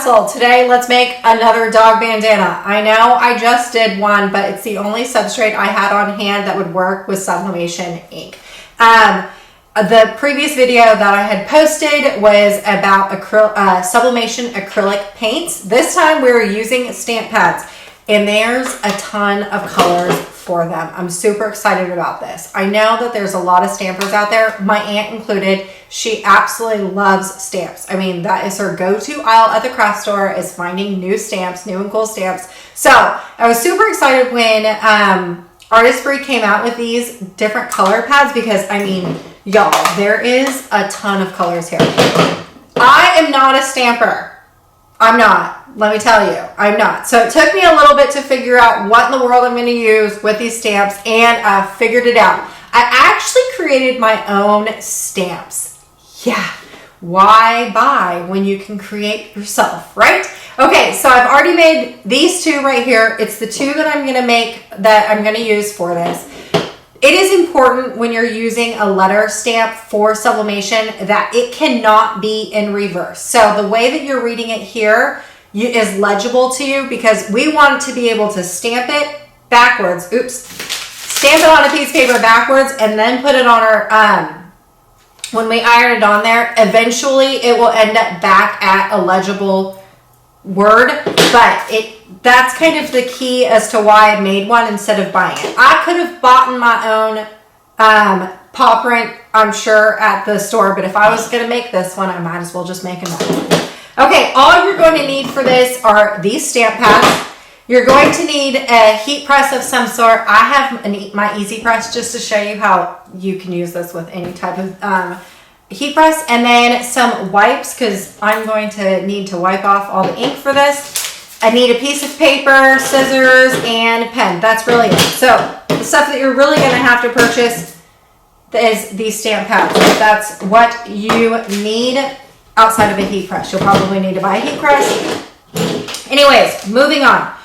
hustle. Today, let's make another dog bandana. I know I just did one, but it's the only substrate I had on hand that would work with Sublimation ink. The previous video that I had posted was about Sublimation acrylic paints. This time we're using stamp pads, and there's a ton of colors for them. I'm super excited about this. I know that there's a lot of stampers out there, my aunt included. She absolutely loves stamps. I mean, that is her go-to aisle at the craft store, is finding new stamps, new and cool stamps. So I was super excited when Artistry came out with these different color pads, because I mean, y'all, there is a ton of colors here. I am not a stamper. I'm not. Let me tell you, I'm not. So it took me a little bit to figure out what in the world I'm going to use with these stamps, and I figured it out. I actually created my own stamps. Yeah, why buy when you can create yourself, right? Okay, so I've already made these two right here. It's the two that I'm going to make, that I'm going to use for this. It is important when you're using a letter stamp for sublimation that it cannot be in reverse. So the way that you're reading it here is legible to you, because we want to be able to stamp it backwards. Oops. Stamp it on a piece of paper backwards and then put it on our, when we iron it on there, eventually it will end up back at a legible word, but that's kind of the key as to why I made one instead of buying it. I could have bought my own paw print, I'm sure, at the store, but if I was going to make this one, I might as well just make another one. Okay, all you're going to need for this are these stamp pads. You're going to need a heat press of some sort. I have my Easy Press, just to show you how you can use this with any type of heat press, and then some wipes, because I'm going to need to wipe off all the ink for this. I need a piece of paper, scissors, and a pen. That's really it. So the stuff that you're really going to have to purchase is these stamp pads. That's what you need outside of a heat press. You'll probably need to buy a heat press. Anyways, moving on.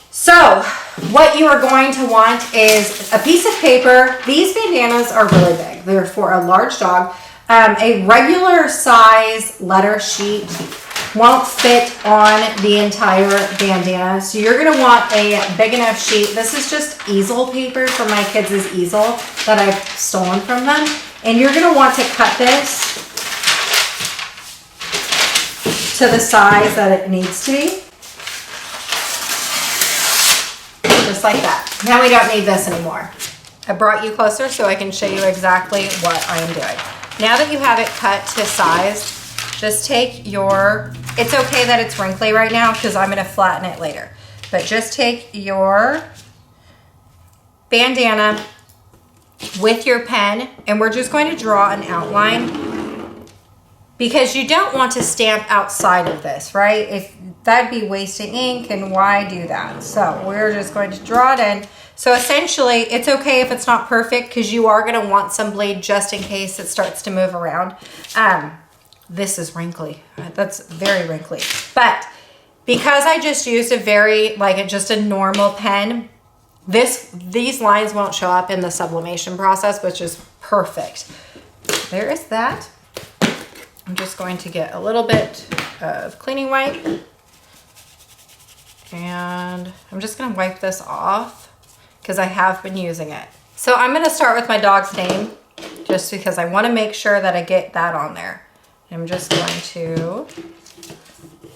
So what you are going to want is a piece of paper. These bandanas are really big. They're for a large dog. A regular size letter sheet won't fit on the entire bandana. So you're going to want a big enough sheet. This is just easel paper from my kids' easel that I've stolen from them. And you're going to want to cut this to the size that it needs to be. Just like that. Now we don't need this anymore. I brought you closer so I can show you exactly what I am doing. Now that you have it cut to size, just take your, it's okay that it's wrinkly right now because I'm going to flatten it later. But just take your bandana with your pen, and we're just going to draw an outline, because you don't want to stamp outside of this, right? If that'd be wasting ink, and why do that? So we're just going to draw it in. So essentially, it's okay if it's not perfect, because you are going to want some blade just in case it starts to move around. This is wrinkly. That's very wrinkly. But because I just used just a normal pen, these lines won't show up in the sublimation process, which is perfect. There is that. I'm just going to get a little bit of cleaning wipe, and I'm just going to wipe this off because I have been using it. So I'm going to start with my dog's name, just because I want to make sure that I get that on there. I'm just going to,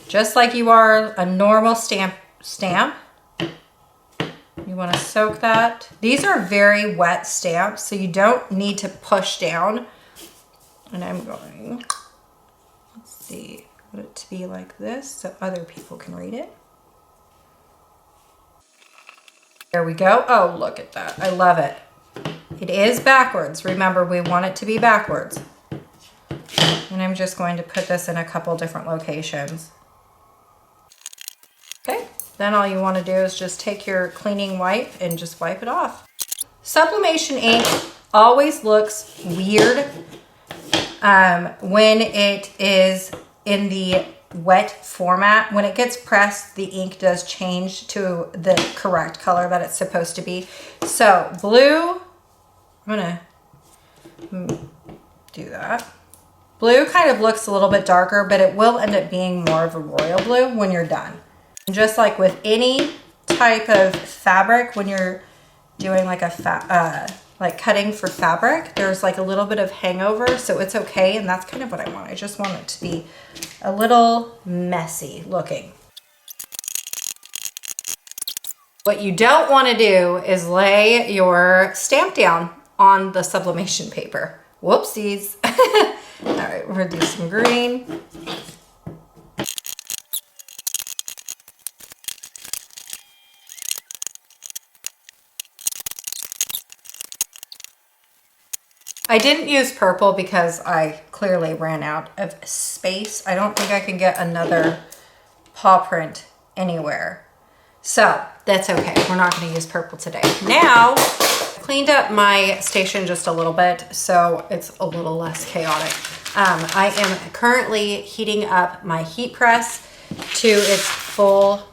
just like you are a normal stamp, you want to soak that. These are very wet stamps, so you don't need to push down. And I'm going, let's see, I want it to be like this so other people can read it. There we go. Oh, look at that. I love it. It is backwards. Remember, we want it to be backwards. And I'm just going to put this in a couple different locations. Okay, then all you want to do is just take your cleaning wipe and just wipe it off. Sublimation ink always looks weird when it is in the wet format. When it gets pressed, the ink does change to the correct color that it's supposed to be. So blue, I'm gonna do that. Blue kind of looks a little bit darker, but it will end up being more of a royal blue when you're done. And just like with any type of fabric, when you're doing like like cutting for fabric, there's like a little bit of hangover, so it's okay, and that's kind of what I want. I just want it to be a little messy looking. What you don't want to do is lay your stamp down on the sublimation paper. Whoopsies. All right, we're gonna do some green. I didn't use purple because I clearly ran out of space. I don't think I can get another paw print anywhere. So that's okay. We're not going to use purple today. Now, I cleaned up my station just a little bit, so it's a little less chaotic. I am currently heating up my heat press to its full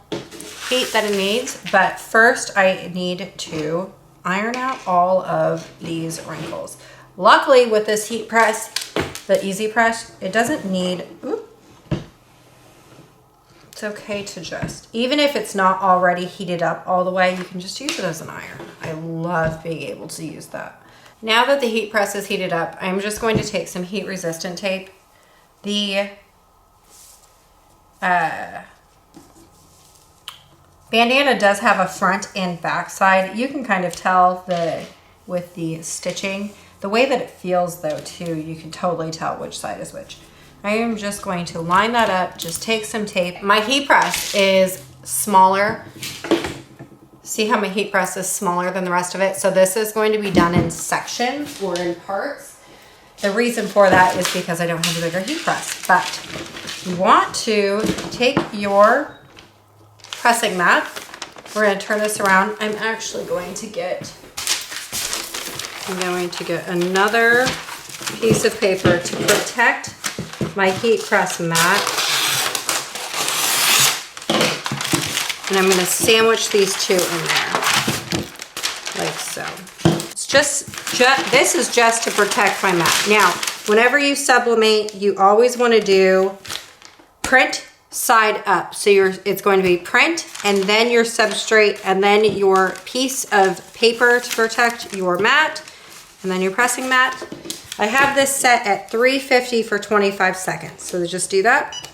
heat that it needs, but first I need to iron out all of these wrinkles. Luckily with this heat press, the easy press, it doesn't need, it's okay to just, even if it's not already heated up all the way, you can just use it as an iron. I love being able to use that. Now that the heat press is heated up, I'm just going to take some heat resistant tape. The bandana does have a front and back side. You can kind of tell with the stitching. The way that it feels though too, you can totally tell which side is which. I am just going to line that up, just take some tape. My heat press is smaller. See how my heat press is smaller than the rest of it? So this is going to be done in sections or in parts. The reason for that is because I don't have a bigger heat press, but you want to take your pressing mat. We're going to turn this around. I'm actually going to get another piece of paper to protect my heat press mat. And I'm going to sandwich these two in there, like so. It's this is just to protect my mat. Now, whenever you sublimate, you always want to do print side up. So it's going to be print and then your substrate and then your piece of paper to protect your mat and then your pressing mat. I have this set at 350 for 25 seconds. So just do that.